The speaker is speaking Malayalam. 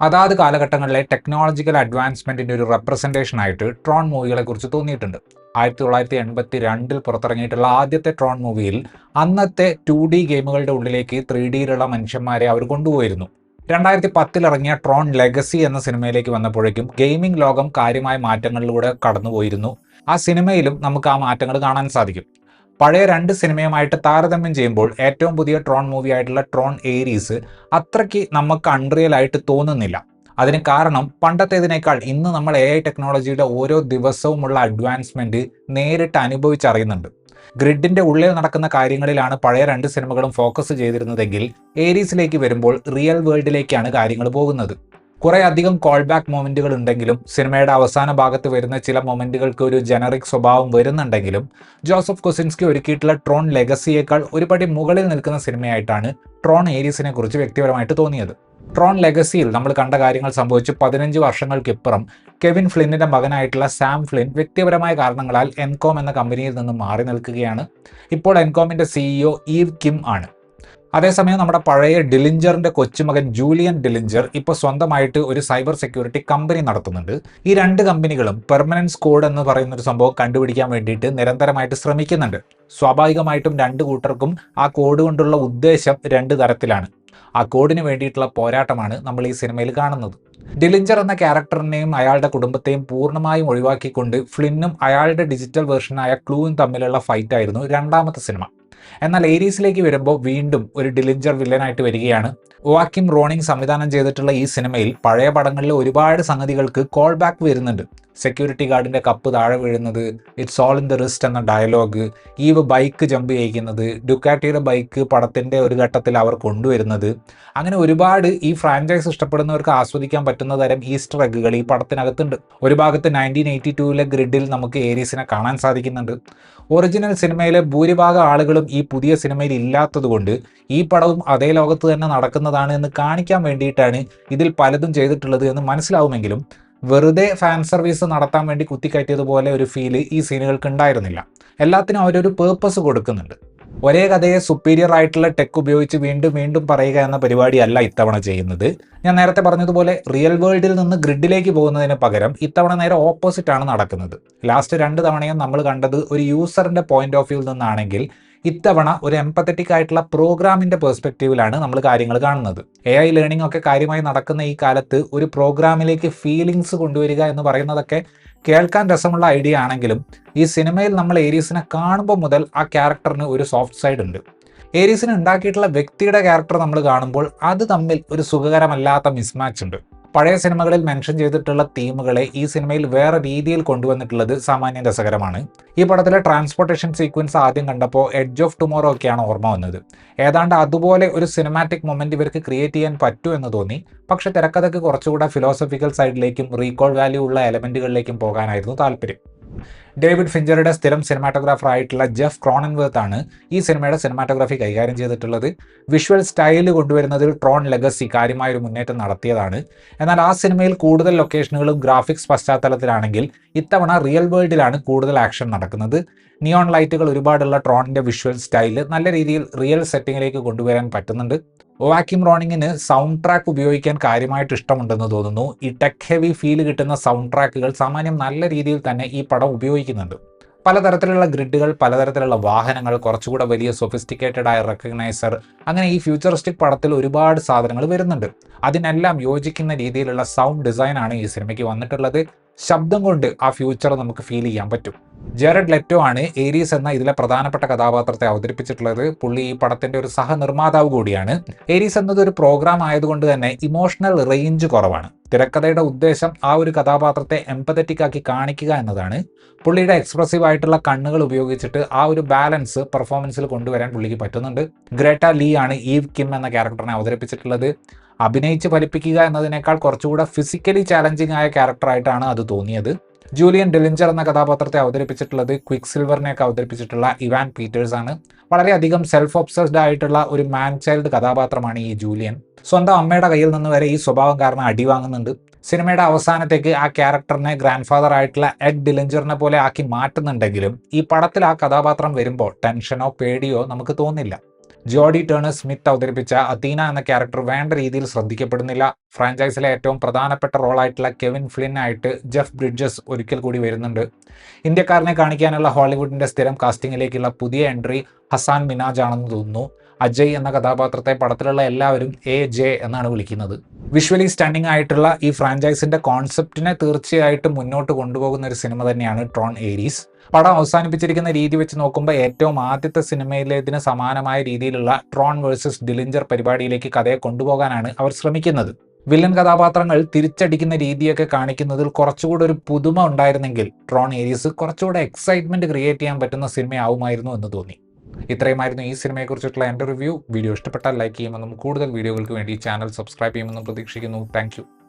അതാത് കാലഘട്ടങ്ങളിലെ ടെക്നോളജിക്കൽ അഡ്വാൻസ്മെന്റിന്റെ ഒരു റെപ്രസെന്റേഷൻ ആയിട്ട് ട്രോൺ മൂവികളെ കുറിച്ച് തോന്നിയിട്ടുണ്ട്. 1982 പുറത്തിറങ്ങിയിട്ടുള്ള ആദ്യത്തെ ട്രോൺ മൂവിയിൽ അന്നത്തെ 2D ഗെയിമുകളുടെ ഉള്ളിലേക്ക് 3Dയിലുള്ള മനുഷ്യന്മാരെ അവർ കൊണ്ടുപോയിരുന്നു. 2010 ഇറങ്ങിയ ട്രോൺ ലെഗസി എന്ന സിനിമയിലേക്ക് വന്നപ്പോഴേക്കും ഗെയിമിംഗ് ലോകം കാര്യമായ മാറ്റങ്ങളിലൂടെ കടന്നുപോയിരുന്നു. ആ സിനിമയിലും നമുക്ക് ആ മാറ്റങ്ങൾ കാണാൻ സാധിക്കും. പഴയ രണ്ട് സിനിമയുമായിട്ട് താരതമ്യം ചെയ്യുമ്പോൾ ഏറ്റവും പുതിയ ട്രോൺ മൂവി ആയിട്ടുള്ള ട്രോൺ ഏരീസ് അത്രയ്ക്ക് നമുക്ക് അൺറിയൽ ആയിട്ട് തോന്നുന്നില്ല. അതിന് കാരണം പണ്ടത്തേതിനേക്കാൾ ഇന്ന് നമ്മൾ AI ടെക്നോളജിയുടെ ഓരോ ദിവസവുമുള്ള അഡ്വാൻസ്മെന്റ് നേരിട്ട് അനുഭവിച്ചറിയുന്നുണ്ട്. ഗ്രിഡിന്റെ ഉള്ളിൽ നടക്കുന്ന കാര്യങ്ങളിലാണ് പഴയ രണ്ട് സിനിമകളും ഫോക്കസ് ചെയ്തിരുന്നതെങ്കിൽ ഏരീസിലേക്ക് വരുമ്പോൾ റിയൽ വേൾഡിലേക്കാണ് കാര്യങ്ങൾ പോകുന്നത്. കുറെ അധികം കോൾ ബാക്ക് മൊമെന്റുകൾ ഉണ്ടെങ്കിലും സിനിമയുടെ അവസാന ഭാഗത്ത് വരുന്ന ചില മൊമെന്റുകൾക്ക് ഒരു ജനറിക് സ്വഭാവം വരുന്നുണ്ടെങ്കിലും ജോസഫ് കൊസിൻസ്കി ഒരുക്കിയിട്ടുള്ള ട്രോൺ ലെഗസിയേക്കാൾ ഒരുപടി മുകളിൽ നിൽക്കുന്ന സിനിമയായിട്ടാണ് ട്രോൺ ഏരീസിനെ കുറിച്ച് വ്യക്തിപരമായിട്ട് തോന്നിയത്. ട്രോൺ ലെഗസിയിൽ നമ്മൾ കണ്ട കാര്യങ്ങൾ സംഭവിച്ച് 15 വർഷങ്ങൾക്കിപ്പുറം കെവിൻ ഫ്ലിന്നിന്റെ മകനായിട്ടുള്ള സാം ഫ്ലിൻ വ്യക്തിപരമായ കാരണങ്ങളാൽ എൻകോം എന്ന കമ്പനിയിൽ നിന്ന് മാറി നിൽക്കുകയാണ്. ഇപ്പോൾ എൻകോമിന്റെ CEO ഈവ് കിം ആണ്. അതേസമയം നമ്മുടെ പഴയ ഡിലിഞ്ചറിന്റെ കൊച്ചുമകൻ ജൂലിയൻ ഡിലിഞ്ചർ ഇപ്പോൾ സ്വന്തമായിട്ട് ഒരു സൈബർ സെക്യൂരിറ്റി കമ്പനി നടത്തുന്നുണ്ട്. ഈ രണ്ട് കമ്പനികളും പെർമനൻസ് കോഡ് എന്ന് പറയുന്ന ഒരു സംഭവം കണ്ടുപിടിക്കാൻ വേണ്ടിയിട്ട് നിരന്തരമായിട്ട് ശ്രമിക്കുന്നുണ്ട്. സ്വാഭാവികമായിട്ടും രണ്ട് കൂട്ടർക്കും ആ കോഡ് കൊണ്ടുള്ള ഉദ്ദേശം രണ്ട് തരത്തിലാണ്. ആ കോഡിന് വേണ്ടിയിട്ടുള്ള പോരാട്ടമാണ് നമ്മൾ ഈ സിനിമയിൽ കാണുന്നത്. ഡിലിഞ്ചർ എന്ന ക്യാരക്ടറിനെയും അയാളുടെ കുടുംബത്തെയും പൂർണ്ണമായും ഒഴിവാക്കിക്കൊണ്ട് ഫ്ലിന്നും അയാളുടെ ഡിജിറ്റൽ വേർഷനായ ക്ലൂവും തമ്മിലുള്ള ഫൈറ്റ് ആയിരുന്നു രണ്ടാമത്തെ സിനിമ. എന്നാൽ ഏരീസിലേക്ക് വരുമ്പോൾ വീണ്ടും ഒരു ഡിലിഞ്ചർ വില്ലനായിട്ട് വരികയാണ്. ഓവാക്കിം റോണിംഗ് സംവിധാനം ചെയ്തിട്ടുള്ള ഈ സിനിമയിൽ പഴയ പടങ്ങളിലെ ഒരുപാട് സംഗതികൾക്ക് കോൾ ബാക്ക് വരുന്നുണ്ട്. സെക്യൂരിറ്റി ഗാർഡിന്റെ കപ്പ് താഴെ വീഴുന്നത്, it's all in the wrist എന്ന ഡയലോഗ്, ഈവ് ബൈക്ക് ജമ്പ് ചെയ്യിക്കുന്നത്, ഡുക്കാറ്റിയുടെ ബൈക്ക് പടത്തിന്റെ ഒരു ഘട്ടത്തിൽ അവർ കൊണ്ടുവരുന്നത്, അങ്ങനെ ഒരുപാട് ഈ ഫ്രാഞ്ചൈസ് ഇഷ്ടപ്പെടുന്നവർക്ക് ആസ്വദിക്കാൻ പറ്റുന്ന തരം ഈസ്റ്റർ എഗ്ഗുകൾ ഈ പടത്തിനകത്തുണ്ട്. ഒരു ഭാഗത്ത് 1982 ഗ്രിഡിൽ നമുക്ക് ഏരീസിനെ കാണാൻ സാധിക്കുന്നുണ്ട്. ഒറിജിനൽ സിനിമയിലെ ഭൂരിഭാഗം ആളുകളും ഈ പുതിയ സിനിമയിൽ ഇല്ലാത്തതുകൊണ്ട് ഈ പടവും അതേ ലോകത്ത് തന്നെ നടക്കുന്നതാണ് എന്ന് കാണിക്കാൻ വേണ്ടിയിട്ടാണ് ഇതിൽ പലതും ചെയ്തിട്ടുള്ളത് എന്ന് മനസ്സിലാവുമെങ്കിലും വെറുതെ ഫാൻ സർവീസ് നടത്താൻ വേണ്ടി കുത്തിക്കയറ്റിയതുപോലെ ഒരു ഫീല് ഈ സീനുകൾക്ക് ഉണ്ടായിരുന്നില്ല. എല്ലാത്തിനും അവരൊരു പേർപ്പസ് കൊടുക്കുന്നുണ്ട്. ഒരേ കഥയെ സുപ്പീരിയർ ആയിട്ടുള്ള ടെക് ഉപയോഗിച്ച് വീണ്ടും വീണ്ടും പറയുക എന്ന പരിപാടിയല്ല ഇത്തവണ ചെയ്യുന്നത്. ഞാൻ നേരത്തെ പറഞ്ഞതുപോലെ റിയൽ വേൾഡിൽ നിന്ന് ഗ്രിഡിലേക്ക് പോകുന്നതിന് പകരം ഇത്തവണ നേരെ ഓപ്പോസിറ്റ് ആണ് നടക്കുന്നത്. ലാസ്റ്റ് 2 തവണയും നമ്മൾ കണ്ടത് ഒരു യൂസറിന്റെ പോയിന്റ് ഓഫ് വ്യൂവിൽ നിന്നാണെങ്കിൽ ഇത്തവണ ഒരു എംപത്തറ്റിക് ആയിട്ടുള്ള പ്രോഗ്രാമിന്റെ പെർസ്പെക്റ്റീവിലാണ് നമ്മൾ കാര്യങ്ങൾ കാണുന്നത്. AI ലേണിംഗ് ഒക്കെ കാര്യമായി നടക്കുന്ന ഈ കാലത്ത് ഒരു പ്രോഗ്രാമിലേക്ക് ഫീലിങ്സ് കൊണ്ടുവരിക എന്ന് പറയുന്നതൊക്കെ കേൾക്കാൻ രസമുള്ള ഐഡിയ ആണെങ്കിലും ഈ സിനിമയിൽ നമ്മൾ ഏരീസിനെ കാണുമ്പോൾ മുതൽ ആ ക്യാരക്ടറിന് ഒരു സോഫ്റ്റ് സൈഡ് ഉണ്ട്. ഏരീസിന് ഉണ്ടാക്കിയിട്ടുള്ള വ്യക്തിയുടെ ക്യാരക്ടർ നമ്മൾ കാണുമ്പോൾ അത് തമ്മിൽ ഒരു സുഖകരമല്ലാത്ത മിസ്മാച്ച് ഉണ്ട്. പഴയ സിനിമകളിൽ മെൻഷൻ ചെയ്തിട്ടുള്ള തീമുകളെ ഈ സിനിമയിൽ വേറെ രീതിയിൽ കൊണ്ടുവന്നിട്ടുള്ളത് സാമാന്യം രസകരമാണ്. ഈ പടത്തിലെ ട്രാൻസ്പോർട്ടേഷൻ സീക്വൻസ് ആദ്യം കണ്ടപ്പോൾ എഡ്ജ് ഓഫ് ടുമോറോ ഒക്കെയാണ് ഓർമ്മ വന്നത്. ഏതാണ്ട് അതുപോലെ ഒരു സിനിമാറ്റിക് മൊമെന്റ് ഇവർക്ക് ക്രിയേറ്റ് ചെയ്യാൻ പറ്റൂ എന്ന് തോന്നി. പക്ഷെ തിരക്കഥയ്ക്ക് കുറച്ചുകൂടെ ഫിലോസഫിക്കൽ സൈഡിലേക്കും റീകോൾ വാല്യൂ ഉള്ള എലമെന്റുകളിലേക്കും പോകാനായിരുന്നു താല്പര്യം. ഡേവിഡ് ഫിഞ്ചറുടെ സ്ഥിരം സിനിമാറ്റോഗ്രാഫർ ആയിട്ടുള്ള ജെഫ് ക്രോണൻവർത്ത് ആണ് ഈ സിനിമയുടെ സിനിമാറ്റോഗ്രാഫി കൈകാര്യം ചെയ്തിട്ടുള്ളത്. വിഷ്വൽ സ്റ്റൈല് കൊണ്ടുവരുന്നതിൽ ട്രോൺ ലെഗസി കാര്യമായൊരു മുന്നേറ്റം നടത്തിയതാണ്. എന്നാൽ ആ സിനിമയിൽ കൂടുതൽ ലൊക്കേഷനുകളും ഗ്രാഫിക്സ് പശ്ചാത്തലത്തിലാണെങ്കിൽ ഇത്തവണ റിയൽ വേൾഡിലാണ് കൂടുതൽ ആക്ഷൻ നടക്കുന്നത്. നിയോൺ ലൈറ്റുകൾ ഒരുപാടുള്ള ട്രോണിന്റെ വിഷ്വൽ സ്റ്റൈല് നല്ല രീതിയിൽ റിയൽ സെറ്റിങ്ങിലേക്ക് കൊണ്ടുവരാൻ പറ്റുന്നുണ്ട്. ഓവാക്കിം റോണിങ്ങിന് സൗണ്ട് ട്രാക്ക് ഉപയോഗിക്കാൻ കാര്യമായിട്ട് ഇഷ്ടമുണ്ടെന്ന് തോന്നുന്നു. ഈ ടെക് ഹെവി ഫീൽ കിട്ടുന്ന സൗണ്ട് ട്രാക്കുകൾ സാമാന്യം നല്ല രീതിയിൽ തന്നെ ഈ പടം ഉപയോഗിക്കുന്നുണ്ട്. പലതരത്തിലുള്ള ഗ്രിഡുകൾ, പലതരത്തിലുള്ള വാഹനങ്ങൾ, കുറച്ചുകൂടെ വലിയ സൊഫിസ്റ്റിക്കേറ്റഡ് ആയ റെക്കഗ്നൈസർ, അങ്ങനെ ഈ ഫ്യൂച്ചറിസ്റ്റിക് പടത്തിൽ ഒരുപാട് സാധനങ്ങൾ വരുന്നുണ്ട്. അതിനെല്ലാം യോജിക്കുന്ന രീതിയിലുള്ള സൗണ്ട് ഡിസൈനാണ് ഈ സിനിമയ്ക്ക് വന്നിട്ടുള്ളത്. ശബ്ദം കൊണ്ട് ആ ഫ്യൂച്ചർ നമുക്ക് ഫീൽ ചെയ്യാൻ പറ്റും. ജെറഡ് ലെറ്റോ ആണ് ഏരീസ് എന്ന ഇതിലെ പ്രധാനപ്പെട്ട കഥാപാത്രത്തെ അവതരിപ്പിച്ചിട്ടുള്ളത്. പുള്ളി ഈ പടത്തിന്റെ ഒരു സഹനിർമ്മാതാവ് കൂടിയാണ്. ഏരീസ് എന്നത് ഒരു പ്രോഗ്രാം ആയതുകൊണ്ട് തന്നെ ഇമോഷണൽ റേഞ്ച് കുറവാണ്. തിരക്കഥയുടെ ഉദ്ദേശം ആ ഒരു കഥാപാത്രത്തെ എംപത്തറ്റിക് ആക്കി കാണിക്കുക എന്നതാണ്. പുള്ളിയുടെ എക്സ്പ്രസീവ് ആയിട്ടുള്ള കണ്ണുകൾ ഉപയോഗിച്ചിട്ട് ആ ഒരു ബാലൻസ് പെർഫോമൻസിൽ കൊണ്ടുവരാൻ പുള്ളിക്ക് പറ്റുന്നുണ്ട്. ഗ്രേറ്റ ലീ ആണ് ഈവ് കിം എന്ന ക്യാരക്ടറിനെ അവതരിപ്പിച്ചിട്ടുള്ളത്. അഭിനയിച്ച് ഫലിപ്പിക്കുക എന്നതിനേക്കാൾ കുറച്ചുകൂടെ ഫിസിക്കലി ചാലഞ്ചിങ് ആയ ക്യാരക്ടറായിട്ടാണ് അത് തോന്നിയത്. ജൂലിയൻ ഡിലിഞ്ചർ എന്ന കഥാപാത്രത്തെ അവതരിപ്പിച്ചിട്ടുള്ളത് ക്വിക്ക് സിൽവറിനെയൊക്കെ അവതരിപ്പിച്ചിട്ടുള്ള ഇവാൻ പീറ്റേഴ്സ് ആണ്. വളരെയധികം സെൽഫ് ഒബ്സസ്ഡ് ആയിട്ടുള്ള ഒരു മാൻ ചൈൽഡ് കഥാപാത്രമാണ് ഈ ജൂലിയൻ. സ്വന്തം അമ്മയുടെ കയ്യിൽ നിന്ന് വരെ ഈ സ്വഭാവം കാരണം അടി വാങ്ങുന്നുണ്ട്. സിനിമയുടെ അവസാനത്തേക്ക് ആ ക്യാരക്ടറിനെ ഗ്രാൻഡ് ഫാദർ ആയിട്ടുള്ള എഡ് ഡിലിഞ്ചറിനെ പോലെ ആക്കി മാറ്റുന്നുണ്ടെങ്കിലും ഈ പടത്തിൽ ആ കഥാപാത്രം വരുമ്പോൾ ടെൻഷനോ പേടിയോ നമുക്ക് തോന്നില്ല. ജോഡി ടേണർ സ്മിത്ത് അവതരിപ്പിച്ച അത്തീന എന്ന ക്യാരക്ടർ വേണ്ട രീതിയിൽ ശ്രദ്ധിക്കപ്പെടുന്നില്ല. ഫ്രാഞ്ചൈസിലെ ഏറ്റവും പ്രധാനപ്പെട്ട റോളായിട്ടുള്ള കെവിൻ ഫ്ലിൻ ആയിട്ട് ജെഫ് ബ്രിഡ്ജസ് ഒരിക്കൽ കൂടി വരുന്നുണ്ട്. ഇന്ത്യക്കാരനെ കാണിക്കാനുള്ള ഹോളിവുഡിന്റെ സ്ഥിരം കാസ്റ്റിംഗിലേക്കുള്ള പുതിയ എൻട്രി ഹസാൻ മിനാജ് ആണെന്ന് തോന്നുന്നു. അജയ് എന്ന കഥാപാത്രത്തെ പടത്തിലുള്ള എല്ലാവരും AJ എന്നാണ് വിളിക്കുന്നത്. വിഷ്വലി സ്റ്റണ്ണിംഗ് ആയിട്ടുള്ള ഈ ഫ്രാഞ്ചൈസിന്റെ കോൺസെപ്റ്റിനെ തീർച്ചയായിട്ടും മുന്നോട്ട് കൊണ്ടുപോകുന്ന ഒരു സിനിമ തന്നെയാണ് ട്രോൺ ഏരീസ്. പടം അവസാനിപ്പിച്ചിരിക്കുന്ന രീതി വെച്ച് നോക്കുമ്പോൾ ഏറ്റവും ആദ്യത്തെ സിനിമയിലേതിന് സമാനമായ രീതിയിലുള്ള ട്രോൺ വേഴ്സസ് ഡിലിഞ്ചർ പരിപാടിയിലേക്ക് കഥയെ കൊണ്ടുപോകാനാണ് അവർ ശ്രമിക്കുന്നത്. വില്ലൻ കഥാപാത്രങ്ങൾ തിരിച്ചടിക്കുന്ന രീതിയൊക്കെ കാണിക്കുന്നതിൽ കുറച്ചുകൂടെ ഒരു പുതുമ ഉണ്ടായിരുന്നെങ്കിൽ ട്രോൺ ഏരീസ് കുറച്ചുകൂടെ എക്സൈറ്റ്മെന്റ് ക്രിയേറ്റ് ചെയ്യാൻ പറ്റുന്ന സിനിമയാവുമായിരുന്നു എന്ന് തോന്നി. ഇത്രയുമായിരുന്നു ഈ സിനിമയെക്കുറിച്ചിട്ടുള്ള എൻ്റെ റിവ്യൂ. വീഡിയോ ഇഷ്ടപ്പെട്ടാൽ ലൈക്ക് ചെയ്യുമെന്നും കൂടുതൽ വീഡിയോകൾക്ക് വേണ്ടി ചാനൽ സബ്സ്ക്രൈബ് ചെയ്യുമെന്നും പ്രതീക്ഷിക്കുന്നു. താങ്ക്